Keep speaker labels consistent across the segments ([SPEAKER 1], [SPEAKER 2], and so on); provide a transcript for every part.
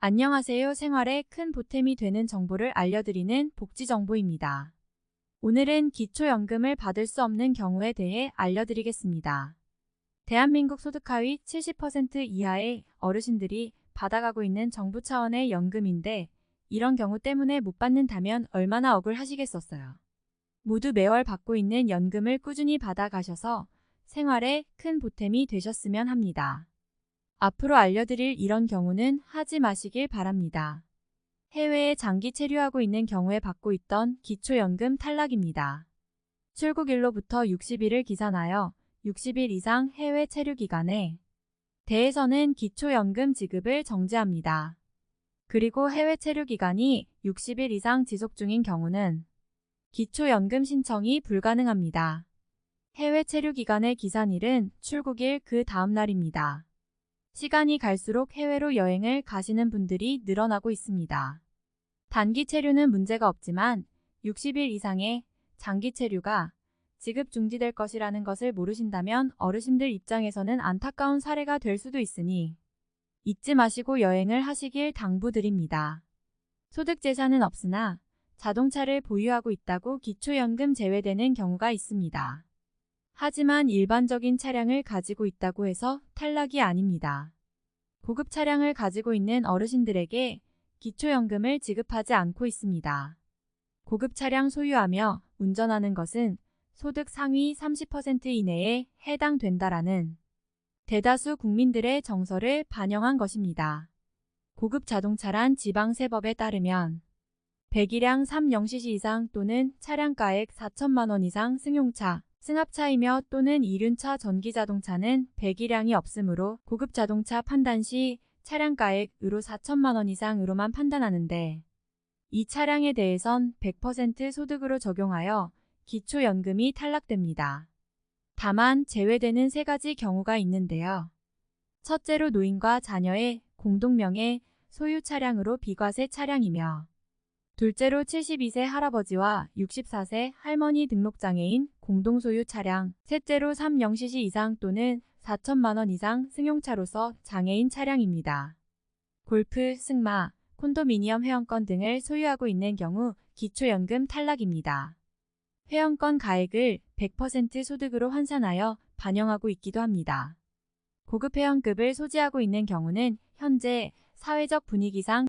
[SPEAKER 1] 안녕하세요. 생활에 큰 보탬이 되는 정보를 알려드리는 복지정보입니다. 오늘은 기초연금을 받을 수 없는 경우에 대해 알려드리겠습니다. 대한민국 소득 하위 70% 이하의 어르신들이 받아가고 있는 정부 차원의 연금인데 이런 경우 때문에 못 받는다면 얼마나 억울하시겠었어요. 모두 매월 받고 있는 연금을 꾸준히 받아가셔서 생활에 큰 보탬이 되셨으면 합니다. 앞으로 알려드릴 이런 경우는 하지 마시길 바랍니다. 해외에 장기 체류하고 있는 경우에 받고 있던 기초연금 탈락입니다. 출국일로부터 60일을 기산하여 60일 이상 해외 체류 기간에 대해서는 기초연금 지급을 정지합니다. 그리고 해외 체류 기간이 60일 이상 지속 중인 경우는 기초연금 신청이 불가능합니다. 해외 체류 기간의 기산일은 출국일 그 다음 날입니다. 시간이 갈수록 해외로 여행을 가시는 분들이 늘어나고 있습니다. 단기 체류는 문제가 없지만 60일 이상의 장기 체류가 지급 중지될 것이라는 것을 모르신다면 어르신들 입장에서는 안타까운 사례가 될 수도 있으니 잊지 마시고 여행을 하시길 당부드립니다. 소득 재산은 없으나 자동차를 보유하고 있다고 기초연금 제외되는 경우가 있습니다. 하지만 일반적인 차량을 가지고 있다고 해서 탈락이 아닙니다. 고급 차량을 가지고 있는 어르신들에게 기초연금을 지급하지 않고 있습니다. 고급 차량 소유하며 운전하는 것은 소득 상위 30% 이내에 해당된다라는 대다수 국민들의 정서를 반영한 것입니다. 고급 자동차란 지방세법에 따르면 배기량 30cc 이상 또는 차량가액 4천만 원 이상 승용차, 승합차이며 또는 이륜차 전기자동차는 배기량이 없으므로 고급 자동차 판단 시 차량가액으로 4천만 원 이상으로만 판단하는데 이 차량에 대해선 100% 소득으로 적용하여 기초연금이 탈락됩니다. 다만 제외되는 세 가지 경우가 있는데요. 첫째로 노인과 자녀의 공동명의 소유 차량으로 비과세 차량이며 둘째로 72세 할아버지와 64세 할머니 등록장애인 공동소유 차량, 셋째로 30cc 이상 또는 4천만 원 이상 승용차로서 장애인 차량입니다. 골프, 승마, 콘도미니엄 회원권 등을 소유하고 있는 경우 기초연금 탈락입니다. 회원권 가액을 100% 소득으로 환산하여 반영하고 있기도 합니다. 고급 회원급을 소지하고 있는 경우는 현재 사회적 분위기상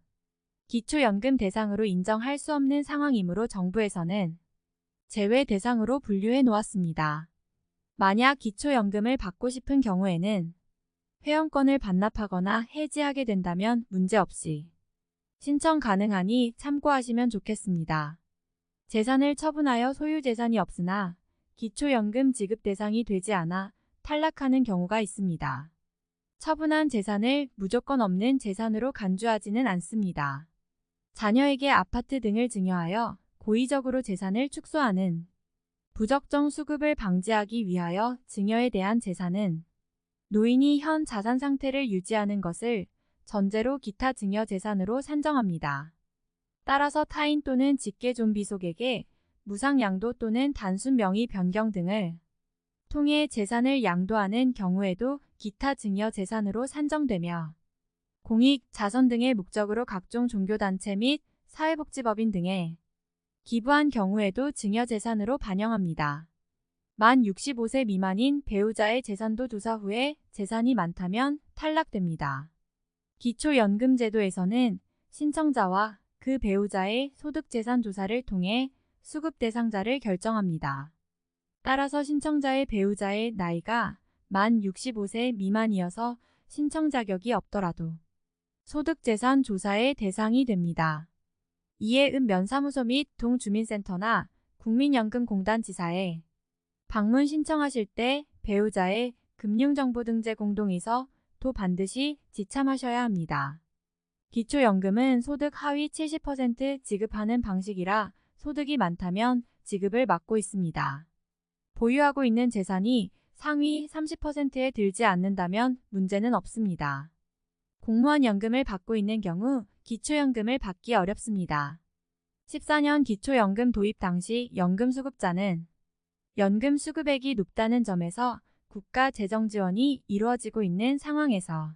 [SPEAKER 1] 기초연금 대상으로 인정할 수 없는 상황이므로 정부에서는 제외 대상으로 분류해 놓았습니다. 만약 기초연금을 받고 싶은 경우에는 회원권을 반납하거나 해지하게 된다면 문제없이 신청 가능하니 참고하시면 좋겠습니다. 재산을 처분하여 소유 재산이 없으나 기초연금 지급 대상이 되지 않아 탈락하는 경우가 있습니다. 처분한 재산을 무조건 없는 재산으로 간주하지는 않습니다. 자녀에게 아파트 등을 증여하여 고의적으로 재산을 축소하는 부적정 수급을 방지하기 위하여 증여에 대한 재산은 노인이 현 자산 상태를 유지하는 것을 전제로 기타 증여 재산으로 산정합니다. 따라서 타인 또는 직계 좀비속에게 무상 양도 또는 단순 명의 변경 등을 통해 재산을 양도하는 경우에도 기타 증여 재산으로 산정되며 공익, 자선 등의 목적으로 각종 종교단체 및 사회복지법인 등에 기부한 경우에도 증여재산으로 반영합니다. 만 65세 미만인 배우자의 재산도 조사 후에 재산이 많다면 탈락됩니다. 기초연금제도에서는 신청자와 그 배우자의 소득재산 조사를 통해 수급 대상자를 결정합니다. 따라서 신청자의 배우자의 나이가 만 65세 미만이어서 신청 자격이 없더라도 소득재산 조사의 대상이 됩니다. 이에 읍면사무소 및 동주민센터나 국민연금공단 지사에 방문 신청하실 때 배우자의 금융정보등재 공동의서도 반드시 지참하셔야 합니다. 기초연금은 소득 하위 70% 지급하는 방식이라 소득이 많다면 지급을 막고 있습니다. 보유하고 있는 재산이 상위 30%에 들지 않는다면 문제는 없습니다. 공무원 연금을 받고 있는 경우 기초연금을 받기 어렵습니다. 14년 기초연금 도입 당시 연금수급자는 연금 수급액이 높다는 점에서 국가 재정 지원이 이루어지고 있는 상황에서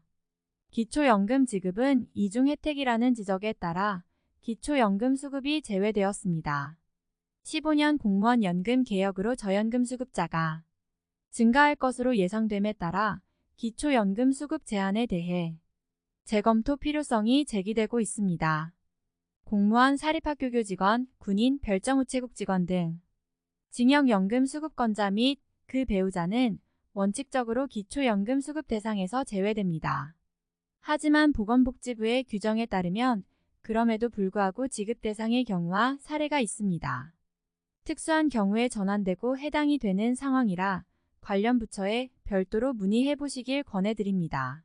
[SPEAKER 1] 기초연금 지급은 이중 혜택이라는 지적에 따라 기초연금 수급이 제외되었습니다. 15년 공무원 연금 개혁으로 저연금 수급자가 증가할 것으로 예상됨에 따라 기초연금 수급 제한에 대해 재검토 필요성이 제기되고 있습니다. 공무원, 사립학교 교직원, 군인, 별정우체국 직원 등 징역연금 수급권자 및 그 배우자는 원칙적으로 기초연금 수급 대상에서 제외됩니다. 하지만 보건복지부의 규정에 따르면 그럼에도 불구하고 지급 대상의 경우와 사례가 있습니다. 특수한 경우에 전환되고 해당이 되는 상황이라 관련 부처에 별도로 문의해 보시길 권해드립니다.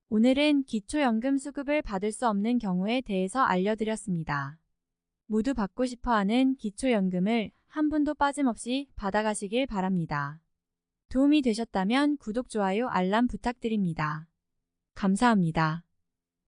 [SPEAKER 1] 오늘은 기초연금 수급을 받을 수 없는 경우에 대해서 알려드렸습니다. 모두 받고 싶어하는 기초연금을 한 분도 빠짐없이 받아가시길 바랍니다. 도움이 되셨다면 구독, 좋아요, 알람 부탁드립니다. 감사합니다.